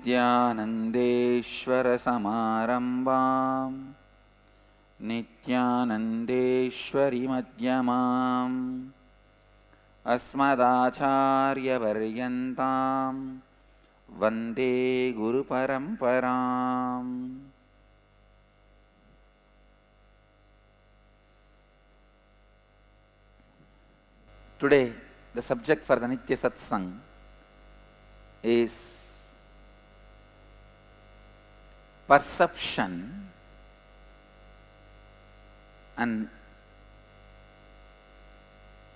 विद्यानन्देश्वरसमारम्भां नित्यानन्देश्वरिमध्यमाम् अस्मदाचार्यपर्यन्तां वन्दे गुरुपरम्पराम्. Today, the subject for the Nitya Satsang is perception and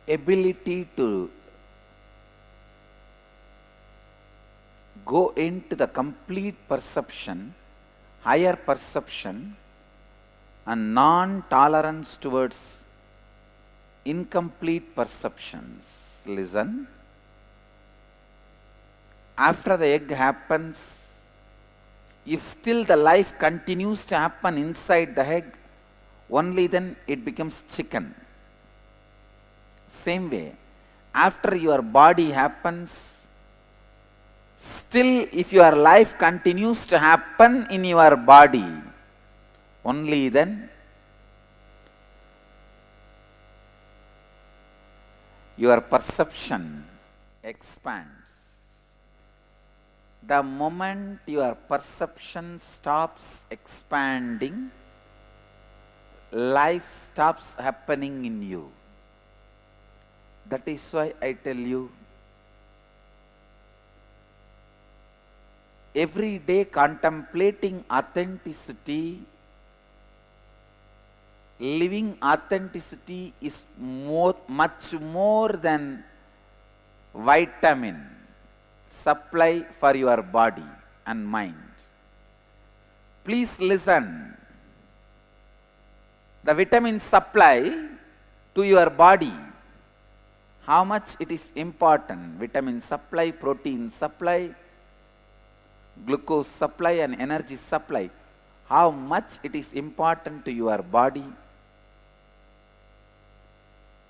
ability to go into the complete perception, higher perception, and non-tolerance towards incomplete perceptions. Listen. After the egg happens, if still the life continues to happen inside the egg, only then it becomes chicken. Same way, after your body happens, still if your life continues to happen in your body, only then your perception expands. The moment your perception stops expanding, life stops happening in you. That is why I tell you, every day contemplating authenticity, living authenticity is much more than vitamin supply for your body and mind. Please listen. The vitamin supply to your body, how much it is important. Vitamin supply, protein supply, glucose supply and energy supply. How much it is important to your body.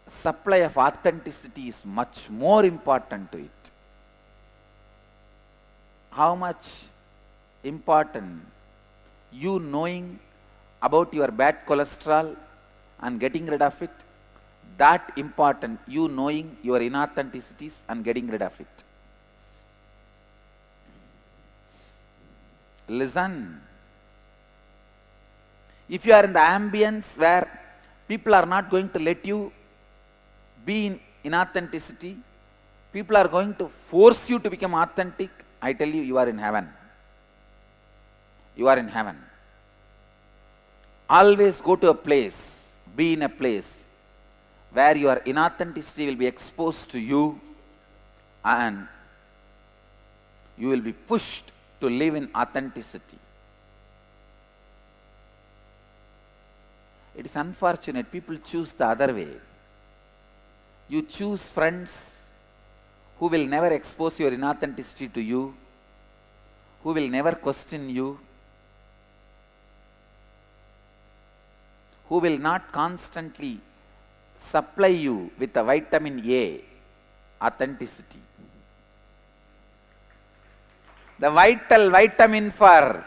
Supply of authenticity is much more important to it. How much important you knowing about your bad cholesterol and getting rid of it, that important you knowing your inauthenticities and getting rid of it. Listen. If you are in the ambience where people are not going to let you be in inauthenticity, people are going to force you to become authentic, I tell you, you are in heaven. You are in heaven. Always go to a place, be in a place where your inauthenticity will be exposed to you and you will be pushed to live in authenticity. It is unfortunate people choose the other way. You choose friends who will never expose your inauthenticity to you, who will never question you, who will not constantly supply you with the vitamin A, authenticity. The vital vitamin for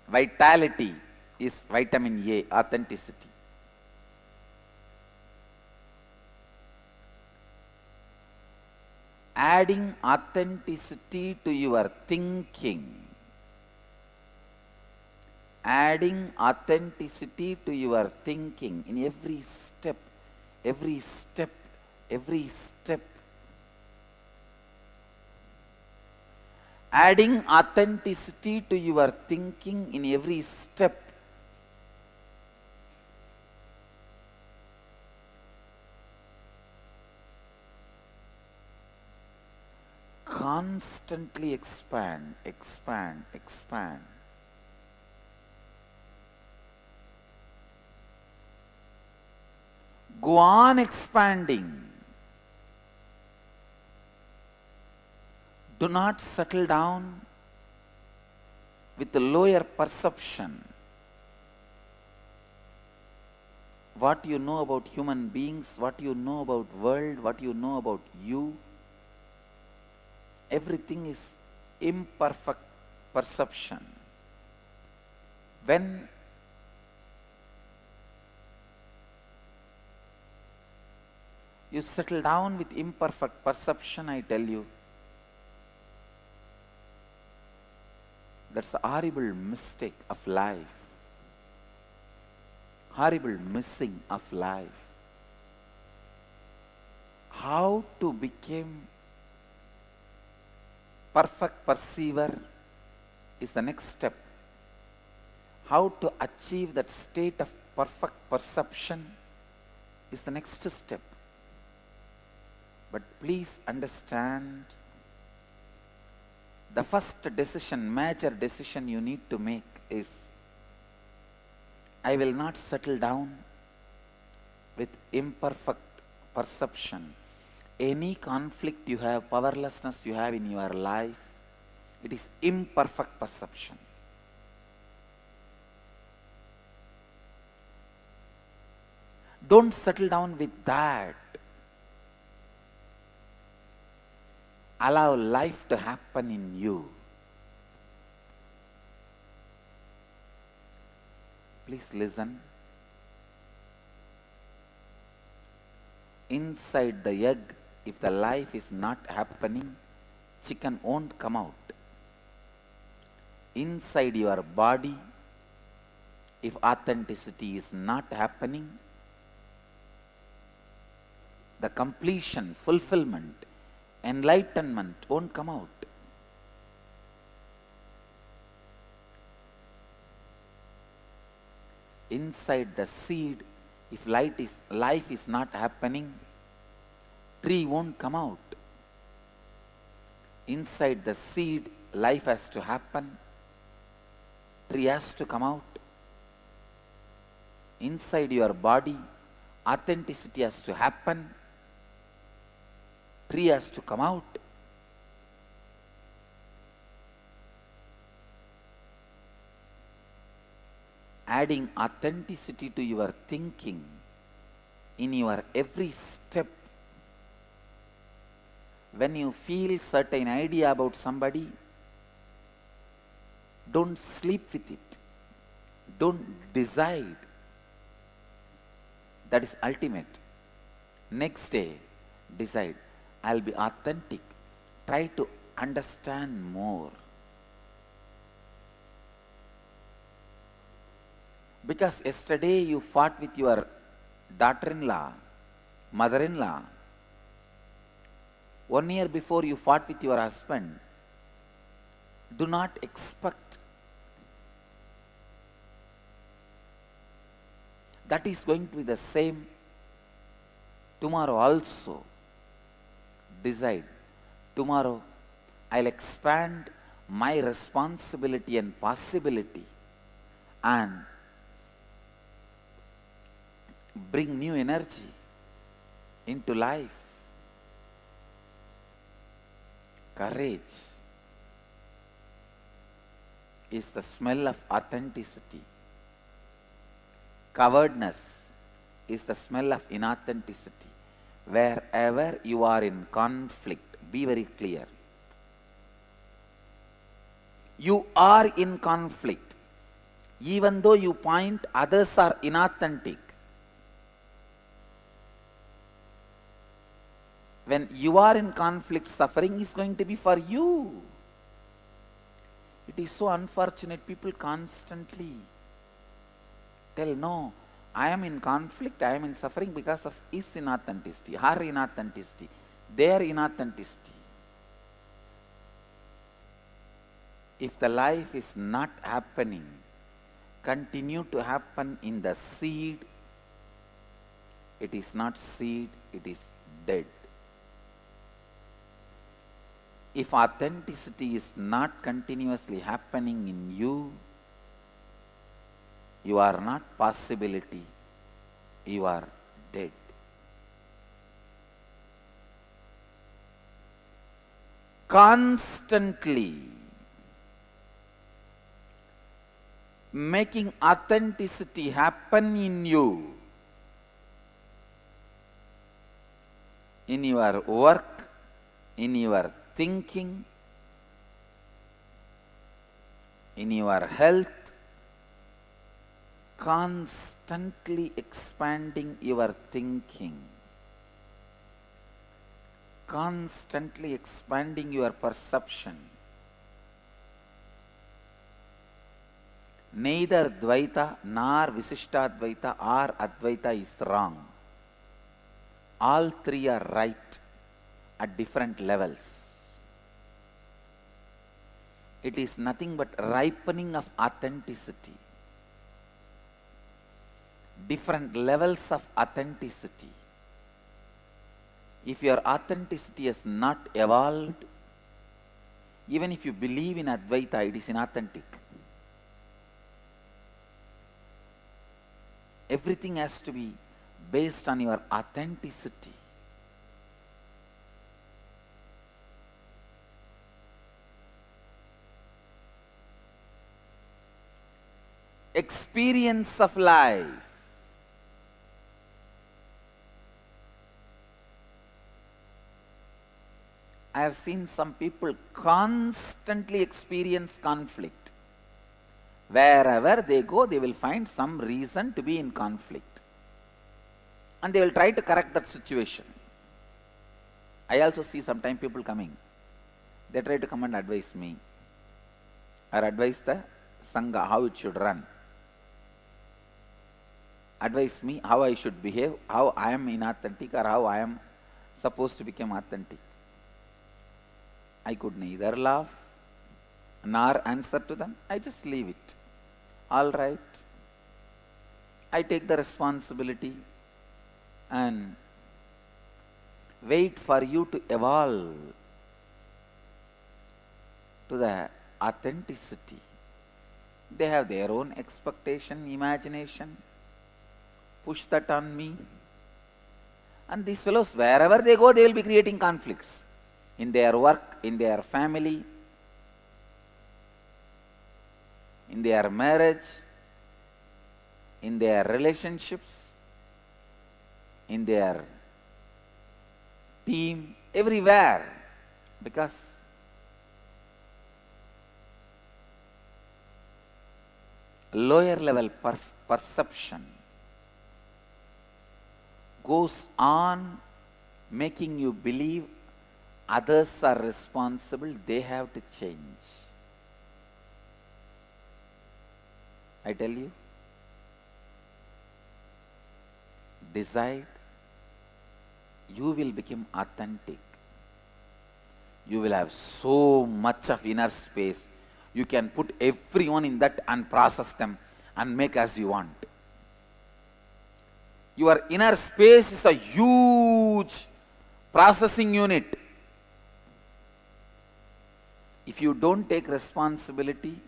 vitality is vitamin A, authenticity. Adding authenticity to your thinking, adding authenticity to your thinking in every step, every step, every step. Adding authenticity to your thinking in every step. Constantly expand, expand, expand. Go on expanding. Do not settle down with the lower perception. What you know about human beings, what you know about world, what you know about you, everything is imperfect perception. When you settle down with imperfect perception, I tell you, that's a horrible mistake of life, horrible missing of life. How to become perfect perceiver is the next step. How to achieve that state of perfect perception is the next step. But please understand, the first decision, major decision you need to make is, I will not settle down with imperfect perception. Any conflict you have, powerlessness you have in your life, it is imperfect perception. Don't settle down with that. Allow life to happen in you. Please listen. Inside the egg, if the life is not happening, chicken won't come out. Inside your body, if authenticity is not happening, the completion, fulfillment, enlightenment won't come out. Inside the seed, if life is not happening, tree won't come out. Inside the seed, life has to happen, tree has to come out. Inside your body, authenticity has to happen, tree has to come out. Adding authenticity to your thinking in your every step. When you feel certain idea about somebody, don't sleep with it. Don't decide. That is ultimate. Next day, decide, I'll be authentic. Try to understand more. Because yesterday you fought with your daughter-in-law, mother-in-law. 1 year before you fought with your husband. Do not expect that is going to be the same tomorrow also. Decide, tomorrow I'll expand my responsibility and possibility and bring new energy into life. Courage is the smell of authenticity. Cowardness is the smell of inauthenticity. Wherever you are in conflict, be very clear. You are in conflict. Even though you point others are inauthentic, when you are in conflict, suffering is going to be for you. It is so unfortunate. People constantly tell, no, I am in conflict, I am in suffering because of his inauthenticity, her inauthenticity, their inauthenticity. If the life is not happening, continue to happen in the seed, it is not seed, it is dead. If authenticity is not continuously happening in you, you are not possibility, you are dead. Constantly making authenticity happen in you, in your work, in your thinking, in your health, constantly expanding your thinking, constantly expanding your perception. Neither Dvaita nor Visishtadvaita or Advaita is wrong. All three are right at different levels. It is nothing but ripening of authenticity. Different levels of authenticity. If your authenticity has not evolved, even if you believe in Advaita, it is inauthentic. Everything has to be based on your authenticity. Experience of life. I have seen some people constantly experience conflict. Wherever they go, they will find some reason to be in conflict. And they will try to correct that situation. I also see sometimes people coming. They try to come and advise me or advise the Sangha how it should run. Advise me how I should behave, how I am inauthentic or how I am supposed to become authentic. I could neither laugh nor answer to them. I just leave it. All right. I take the responsibility and wait for you to evolve to the authenticity. They have their own expectation, imagination. Push that on me. And these fellows, wherever they go, they will be creating conflicts. In their work, in their family, in their marriage, in their relationships, in their team, everywhere. Because lower level perception goes on making you believe others are responsible, they have to change. I tell you, decide, you will become authentic. You will have so much of inner space. You can put everyone in that and process them and make as you want. Your inner space is a huge processing unit. If you don't take responsibility,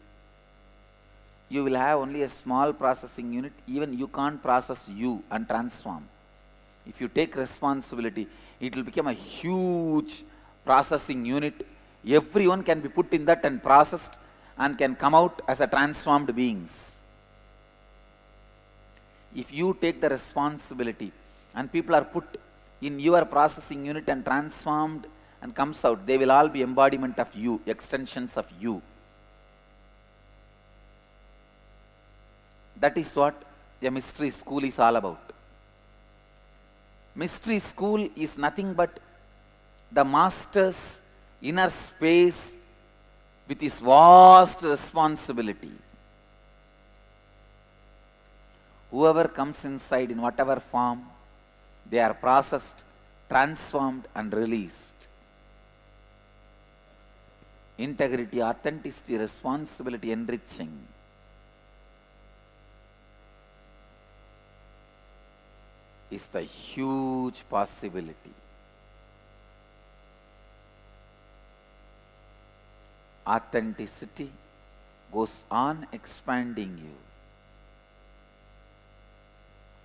you will have only a small processing unit. Even you can't process you and transform. If you take responsibility, it will become a huge processing unit. Everyone can be put in that and processed and can come out as a transformed beings. If you take the responsibility and people are put in your processing unit and transformed and comes out, they will all be embodiment of you, extensions of you. That is what a mystery school is all about. Mystery school is nothing but the master's inner space with his vast responsibility. Whoever comes inside in whatever form, they are processed, transformed and released. Integrity, authenticity, responsibility, enriching. Is the huge possibility. Authenticity goes on expanding you.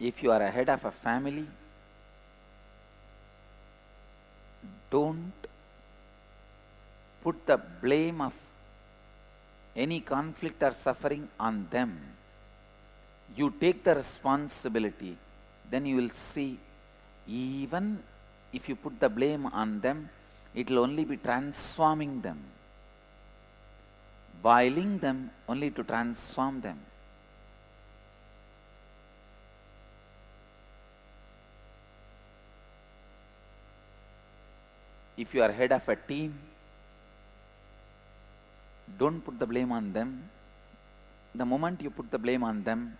If you are a head of a family, don't put the blame of any conflict or suffering on them. You take the responsibility. Then you will see, even if you put the blame on them, it will only be transforming them, boiling them only to transform them. If you are head of a team, don't put the blame on them. The moment you put the blame on them,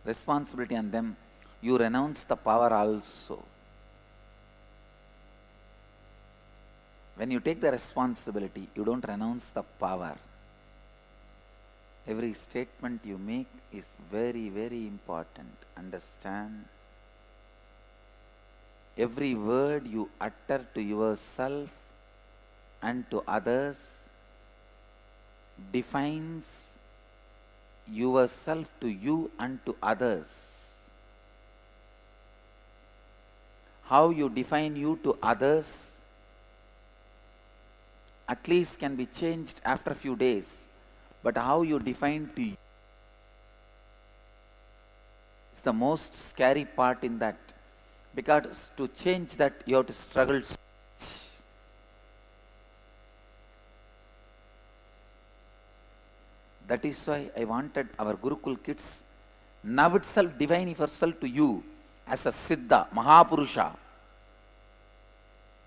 responsibility on them, you renounce the power also. When you take the responsibility, you don't renounce the power. Every statement you make is very, very important. Understand? Every word you utter to yourself and to others defines yourself to you and to others. How you define you to others at least can be changed after a few days, but how you define to you is the most scary part in that, because to change that you have to struggle so much. That is why I wanted our Gurukul kids now itself divine yourself to you as a Siddha, Mahapurusha,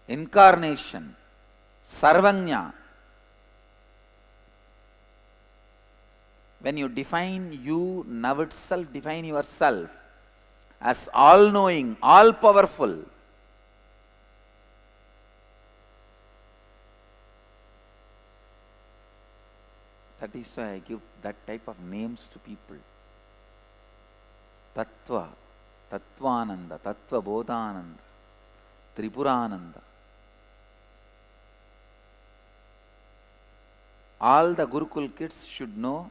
incarnation, Sarvanya. When you define you, now itself define yourself as all-knowing, all-powerful. That is why I give that type of names to people. Tattva, Tattvananda, Tattva Bodhananda, Tripurananda. All the Gurukul kids should know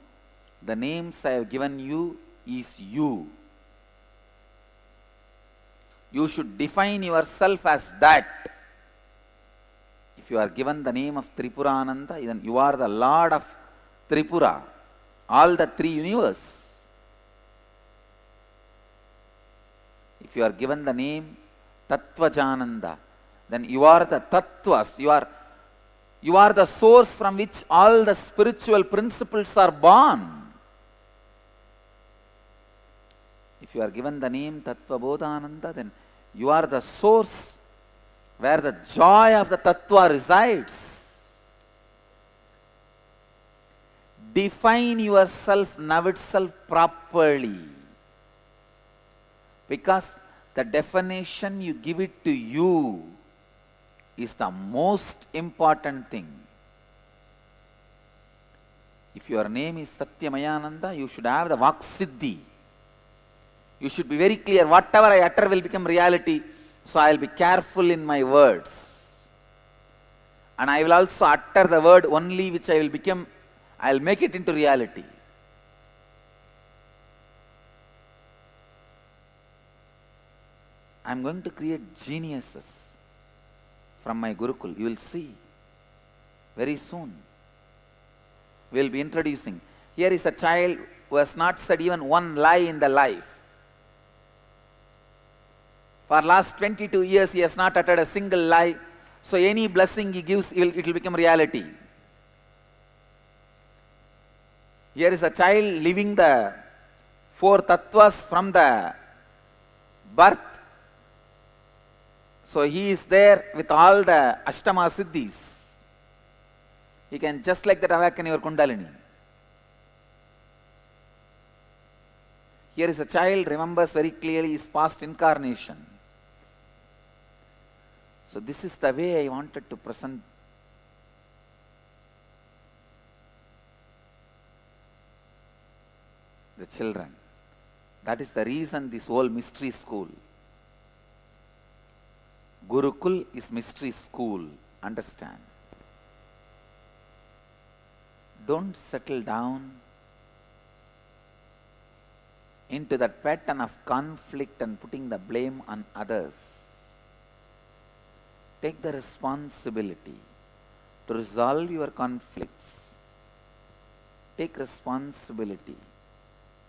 the names I have given you is you. You should define yourself as that. If you are given the name of Tripurananda, then you are the Lord of Tripura, all the three universe. If you are given the name Tattvajananda, then you are the Tattvas, you are the source from which all the spiritual principles are born. If you are given the name Tattva Bodhananda, then you are the source where the joy of the Tattva resides. Define yourself now itself properly, because the definition you give it to you is the most important thing. If your name is Satyamayananda, you should have the Vak Siddhi. You should be very clear, whatever I utter will become reality, so I will be careful in my words. And I will also utter the word only which I will make it into reality. I am going to create geniuses from my Gurukul. You will see very soon. We will be introducing. Here is a child who has not said even one lie in the life. For last 22 years he has not uttered a single lie. So any blessing he gives, it will become reality. Here is a child living the 4 tattvas from the birth. So he is there with all the Ashtama Siddhis. He can just like that awaken your Kundalini. Here is a child, remembers very clearly his past incarnation. So this is the way I wanted to present the children. That is the reason this whole mystery school. Gurukul is mystery school. Understand? Don't settle down into that pattern of conflict and putting the blame on others. Take the responsibility to resolve your conflicts. Take responsibility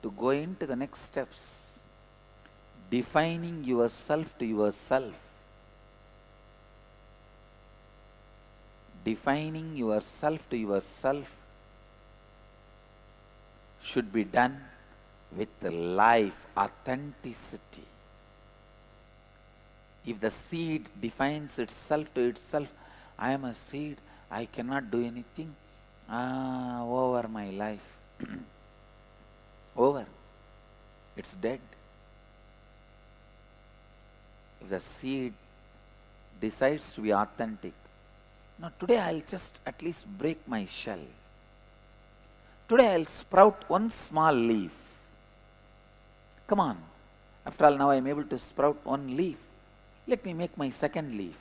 to go into the next steps, defining yourself to yourself. defining yourself to yourself should be done with life, authenticity. If the seed defines itself to itself, I am a seed, I cannot do anything, over my life. Over. It's dead. If the seed decides to be authentic, now today I'll just at least break my shell. Today I'll sprout one small leaf. Come on. After all, now I am able to sprout one leaf. Let me make my second leaf.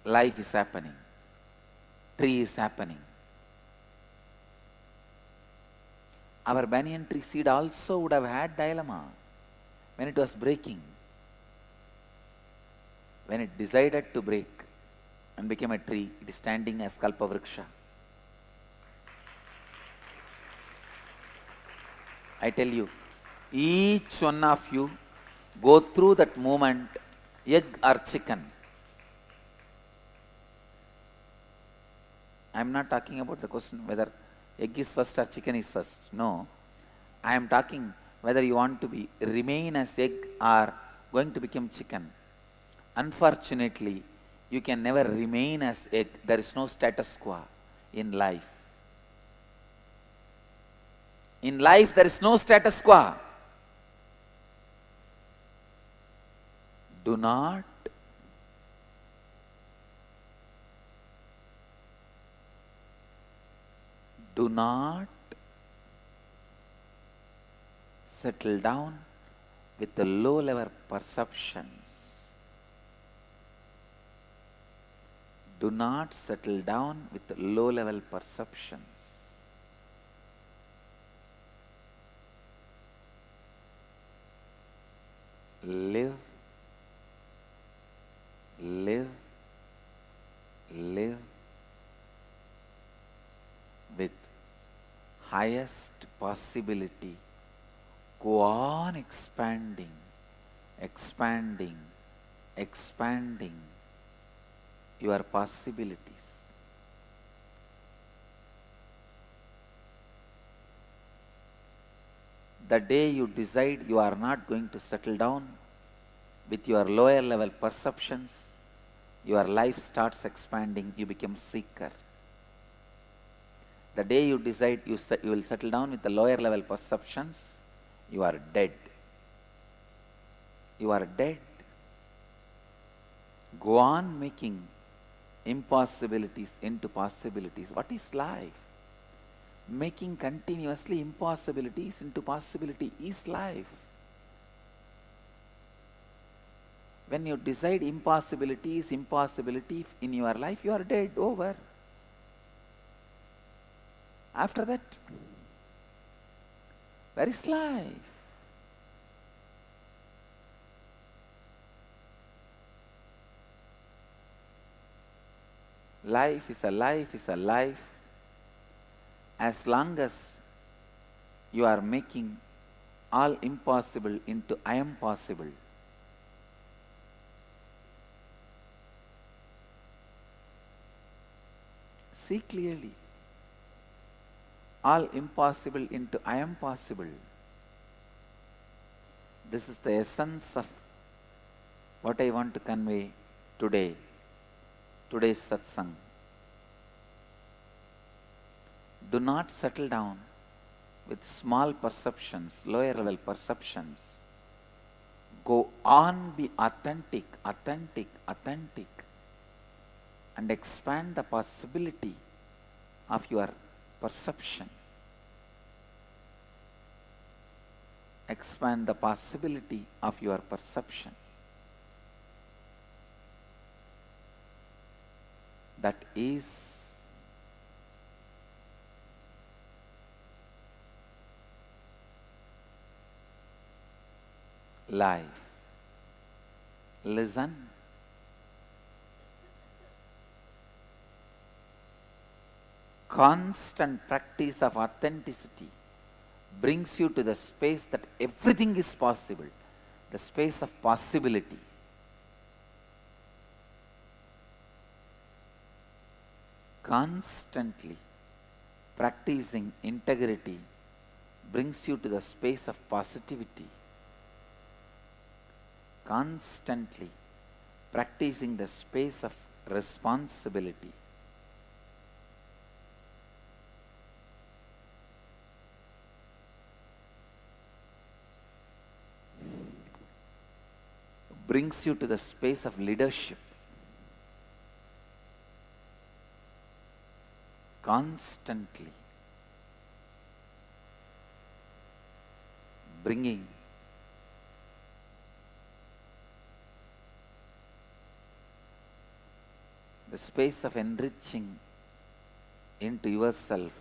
Life is happening. Tree is happening. Our banyan tree seed also would have had dilemma when it was breaking. When it decided to break and became a tree, it is standing as Kalpavriksha. I tell you, each one of you go through that moment, egg or chicken. I am not talking about the question whether egg is first or chicken is first. No. I am talking whether you want to remain as egg or going to become chicken. Unfortunately, you can never remain as egg. There is no status quo in life. In life, there is no status quo. Do not settle down with the low level perceptions. Do not settle down with the low level perceptions. Live with highest possibility. Go on expanding your possibilities. The day you decide you are not going to settle down with your lower level perceptions, your life starts expanding, you become seeker. The day you decide you will settle down with the lower level perceptions, you are dead. You are dead. Go on making impossibilities into possibilities. What is life? Making continuously impossibilities into possibility is life. When you decide impossibility is impossibility in your life, you are dead, over. After that, where is life? Life is a life as long as you are making all impossible into I am possible. See clearly. All impossible into I am possible. This is the essence of what I want to convey today. Today's satsang. Do not settle down with small perceptions, lower level perceptions. Go on, be authentic, and expand the possibility of your perception. Expand the possibility of your perception. That is life. Listen. Constant practice of authenticity brings you to the space that everything is possible, the space of possibility. Constantly practicing integrity brings you to the space of positivity. Constantly practicing the space of responsibility. Brings you to the space of leadership. Constantly bringing the space of enriching into yourself,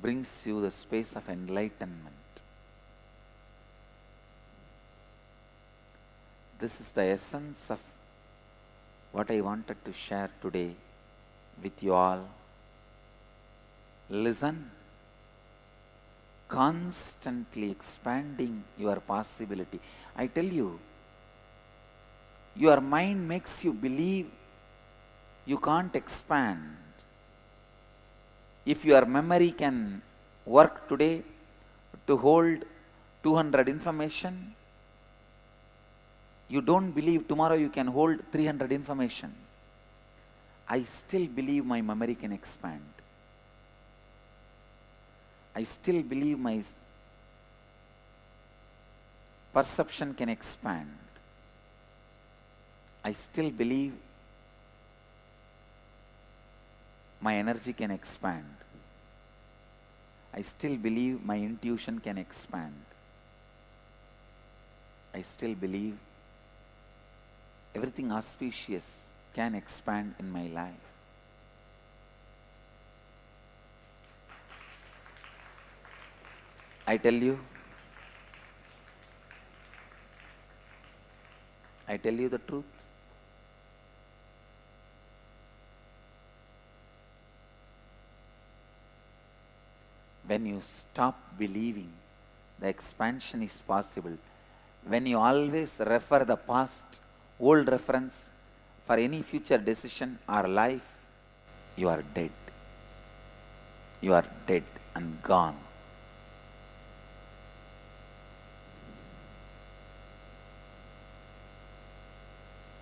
brings you the space of enlightenment. This is the essence of what I wanted to share today with you all. Listen, constantly expanding your possibility. I tell you, your mind makes you believe you can't expand. If your memory can work today to hold 200 information, you don't believe tomorrow you can hold 300 information. I still believe my memory can expand. I still believe my perception can expand. I still believe my energy can expand. I still believe my intuition can expand. I still believe everything auspicious can expand in my life. I tell you the truth. When you stop believing the expansion is possible, when you always refer the past, old reference for any future decision or life, you are dead. You are dead and gone.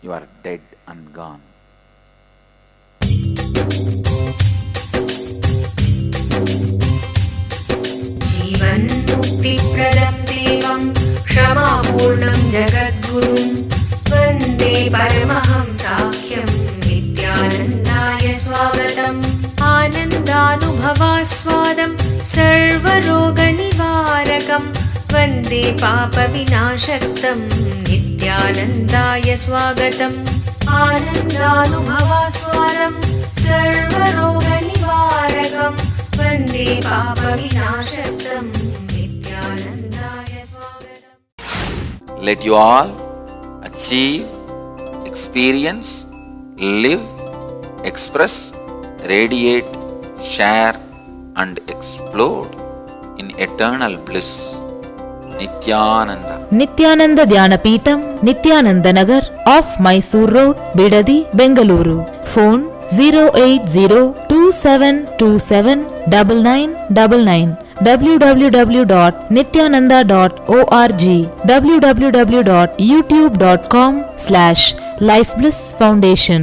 You are dead and gone. जीवन्मुक्तिप्रदं देवं क्षमापूर्णं जगद्गुरुं वन्दे परमहंसाख्यं नित्यानन्दाय स्वागतम् आनन्दानुभवास्वादं सर्वरोगनिवारकं वन्दे पापविनाशक्तं नित्यानन्दाय स्वागतम् आनन्दानुभवास्वादं सर्वरोगनिवारकं वन्दे पापविनाशक्तं नित्यानन्दाय स्वागतम्. Let you all achieve, experience, live, express, radiate, share and explode in eternal bliss. Nithyananda. Nithyananda Dhyanapitham, Nithyananda Nagar, off Mysore Road, Bidadi, Bengaluru. Phone 08027279999. www.nithyananda.org. www.youtube.com/Life Bliss Foundation.